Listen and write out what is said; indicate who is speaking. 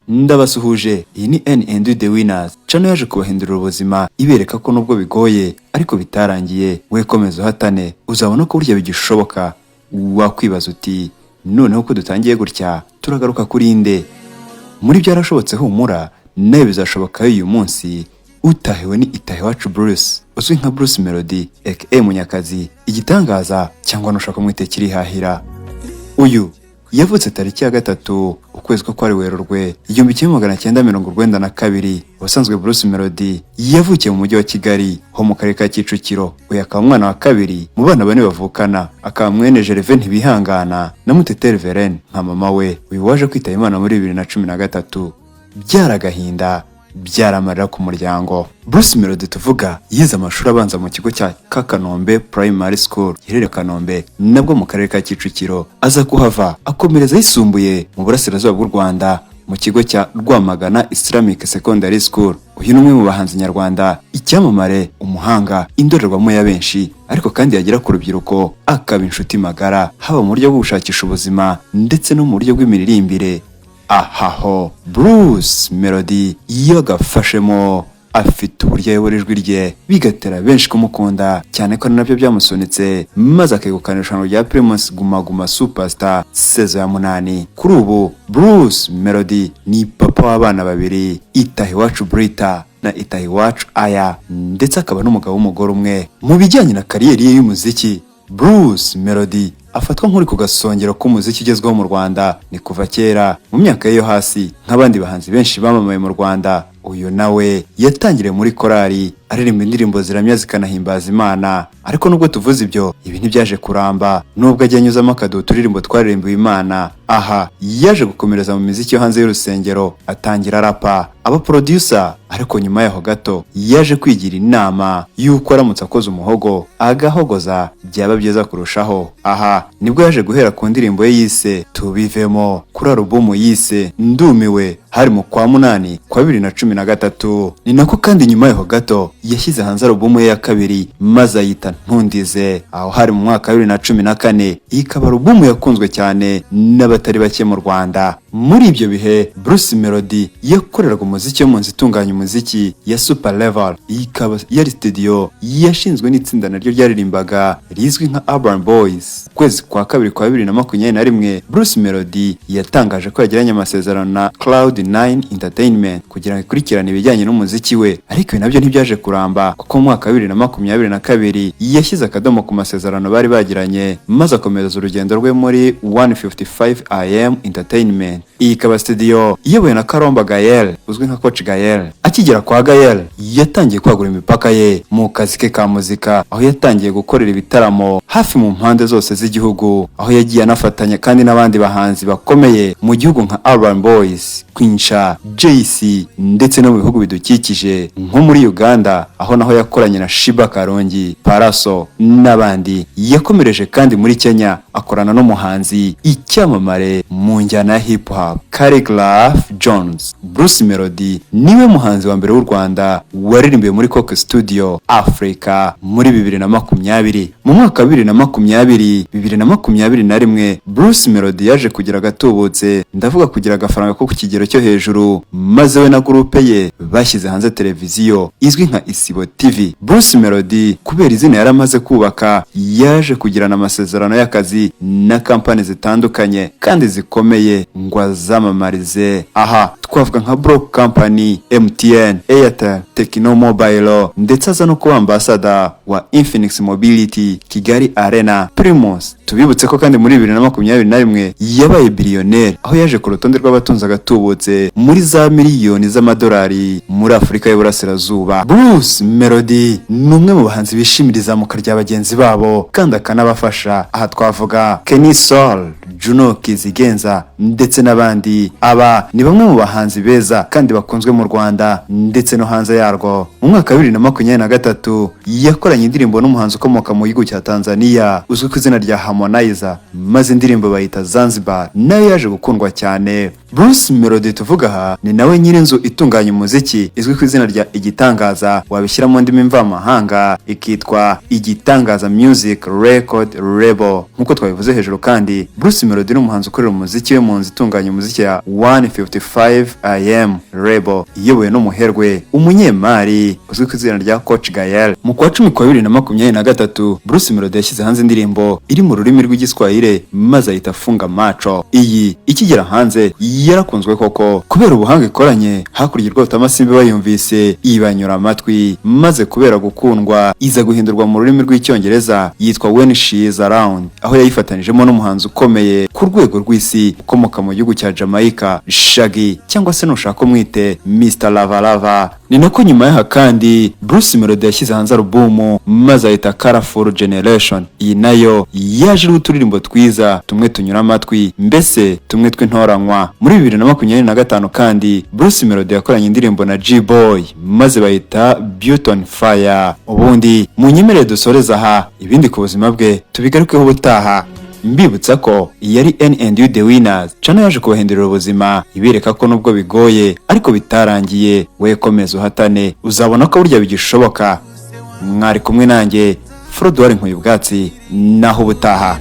Speaker 1: Ndabasuhuje, iyi ni N&D The Winners. Channel yaje kubahindurira ubuzima ibereka ko nubwo bigoye ariko bitarangiye. We komeza uhatane, uzabona ko burya bigishoboka. Wakwibaza uti noneho ko dutangiye gutya turagaruka kuri inde? Muri byarashobotse humura, nawe bizashoboka uyu munsi. Utahiwe ni Itahiwacu Bruce, uzwi nka Bruce Melodie aka Munyakazi, igitangaza cyangwa nushaka mwite kirihahira. Uyu yavutse tariki ya 3 ukwezi ko kwari Werurwe 1992. Ubusanzwe Bruce Melodie yavukiye mu mujyi wa Kigali ho mu karere ka Kicukiro. Uyu akaba umwana wa kabiri mu bana bane bavukana, akaba mwene Gervais Ntibihangana na Muteteri Verene nka mama we. Uyu waje kwitaba Imana muri 2013. Byaragahinda byaramarira ku muryango. Bruce Melodie tuvuga yize amashuri abanza mu kigo cya Kanombe Primary School giherereye Kanombe nabwo mu karere ka Kicukiro. Aza kuhava akomereza yisumbuye mu burasirazuba bw'u Rwanda mu kigo cya Rwamagana Islamic Secondary School. Uyu ni umwe mu bahanzi nyarwanda, icyamamare, umuhanga, indorerwamo ya benshi, ariko kandi yagira ku rubyiruko akaba inshuti magara, haba mu buryo bwo gushakisha ubuzima ndetse no mu buryo bw'imiririmbire. Ahaho Bruce Melodie yagafashemo, afite uburyo ayobora ijwi rye bigatera benshi kumukunda cyane ko nabyo byamusunitse maze akegukana irushanwa rya Primus Guma Guma Superstar sezo ya 8. Kuri ubu Bruce Melodie ni papa w'abana babiri, Itahiwacu Brita na Itahiwacu Aya, ndetse akaba n'umugabo w'umugore umwe. Mu bijyanye na kariyeri ye y'umuziki, Bruce Melodie afatwa nk'uri ku gasongero k'umuziki ugezweho mu Rwanda ni kuva kera mu myaka yo hasi nk'abandi bahanzi benshi bamamaye mu Rwanda. Uyu nawe yatangiriye muri korali aririmba indirimbo ziramya zikanahimbaza Imana, ariko nubwo tuvuze ibyo ibi ntibyaje kuramba, nubwo ajya anyuzamo akaduha uturirimbo twaririmbiwe Imana. Aha yaje gukomereza mu miziki yo hanze y'urusengero, atangira rapa, aba producer, ariko nyuma yaho gato yaje kwigira inama y'uko aramutse akoze umuhogo agahogoza byaba byiza kurushaho. Aha nibwo yaje guhera ku ndirimbo ye yise Tubivemo kuri alubumu yise Ndumiwe, hari mu kwa 8 kwa 2013. Ni nako kandi nyuma yaho gato yashyize hanze alubumu ye ya kabiri maze ayita Ntundize, aho hari mu mwaka wa 2014. Ikaba alubumu yakunzwe cyane n'abatari bake mu Rwanda. Muri ibyo bihe Bruce Melodie yakoreraga umuziki wo mu nzu itunganya umuziki ya Super Level, ikaba yari studio yashinzwe n'itsinda naryo ryaririmbaga rizwi nka Urban Boys. Kwezi kwa 2 kwa 2021 Bruce Melodie yatangaje ko yagiranye amasezerano na Cloud9 Entertainment kugira ngo ikurikirane ibijyanye n'umuziki we, ariko nabyo ntibyaje kuramba kuko mu mwaka wa 2022 yashyize akadomo ku masezerano bari bagiranye maze akomereza urugendo rwe muri 155 AM Entertainment. Iyi ikaba studio iyobowe na Karomba Gael uzwi nka Coach Gael. Akigera kwa Gael yatangiye kwagura imipaka ye mu kazi ke ka muzika, aho yatangiye gukorera ibitaramo hafi mu mpande zose z'igihugu, aho yagiye anafatanya kandi n'abandi bahanzi bakomeye mu gihugu nka Urban Boys, Quincha, JC ndetse no mu bihugu bidukikije nko muri Uganda, aho naho yakoranye na Shiba Karongi, Paraso n'abandi. Yakomereje kandi muri Kenya akorana n'umuhanzi icyamamare mu njyana ya hip hop Khaligraph Jones. Bruce Melodie niwe muhanzi wa mbere w'u Rwanda waririmbiye muri Coke Studio Africa muri 2020. Mu mwaka wa 2021 Bruce Melodie yaje kugira gatubutse, ndavuga kugira agafaranga ko ku kigero cyo hejuru, maze we na groupe ye bashyize hanze televiziyo izwi nka Isibo TV. Bruce Melodie kubera izina yaramaze kubaka yaje kugirana amasezerano y'akazi na kampani zitandukanye kandi zikomeye ngo azamamarize. Aha twavuga nka Brock Company, MTN, Airtel, Tecno Mobile, ndetse aza no kuba ambassador wa Infinix Mobility, Kigali Arena, Primus. Tubibutse ko kandi muri 2021 yabaye billionaire, aho yaje ku rutonde rw'abatunze agatubutse muri za miliyoni z'amadolari muri Afurika y'Uburasirazuba. Bruce Melodie ni umwe mu bahanzi bishimira izamuka rya bagenzi babo kandi akanabafasha. Aha twavuga Kenny Soul, Juno Kizigenza ndetse n'abandi. Aba ni bamwe mu bahanzi beza kandi bakunzwe mu Rwanda ndetse no hanze yarwo. mu mwaka wa 2023 yakoranye indirimbo n'umuhanzi ukomoka mu gihugu cya Tanzania uzwi ku izina rya Harmonizer, maze indirimbo bayita Zanzibar, nayo yaje gukundwa cyane. Bruce Melodie tuvuga aha ni nawe nyirinzu itunganya umuziki izwi ku izina rya Igitangaza, wabishyira mu ndimi mvamahanga ikitwa Igitangaza Music Record Label. Nkuko twabivuze hejuru kandi, Bruce Melodie ni umuhanzi ukorera umuziki we mu nzu itunganya umuziki ya 155 AM Label iyobowe n'umuherwe umunyemari uzwi ku izina rya Coach Gael. Mu kwa 10 kwa 2023 Bruce Melodie yashyize hanze indirimbo iri mu rurimi rw'Igiswahili maze ahita afunga macho. Iyi ikigera hanze yarakunzwe koko kubera ubuhanga ikoranye, hakurya rwose amasimbi bayumvise ibanyura amatwi, maze kubera gukundwa iza guhindurwa mu rurimi rw'Icyongereza yitwa When She Is Around, aho yayifatanijemo n'umuhanzi ukomeye ku rwego rw'isi ukomoka mu gihugu cya Jamaica, Shaggy cyangwa se nushaka umwite Mr. Lava Lava. Ni nako nyuma yaha kandi Bruce Melodie yashyize hanze alubumu maze ahita Colorful Generation. Iyi nayo yaje iriho uturirimbo twiza tumwe tunyura amatwi, mbese tumwe tw'intoranywa. Muri 2025 kandi Bruce Melodie yakoranye indirimbo na G-Boy maze bayita Beauty on Fire. Ubundi munyemerere dusoreza aha, ibindi ku buzima bwe tubigarukeho ubutaha. Mbibutsa ko iyi yari N&U The Winners, channel yaje kubahindurira ubuzima ibereka ko nubwo bigoye ariko bitarangiye, we komeza uhatane uzabona ko burya bigishoboka. Mwari kumwe nanjye Frodouard Nkuyubwatsi, naho ubutaha.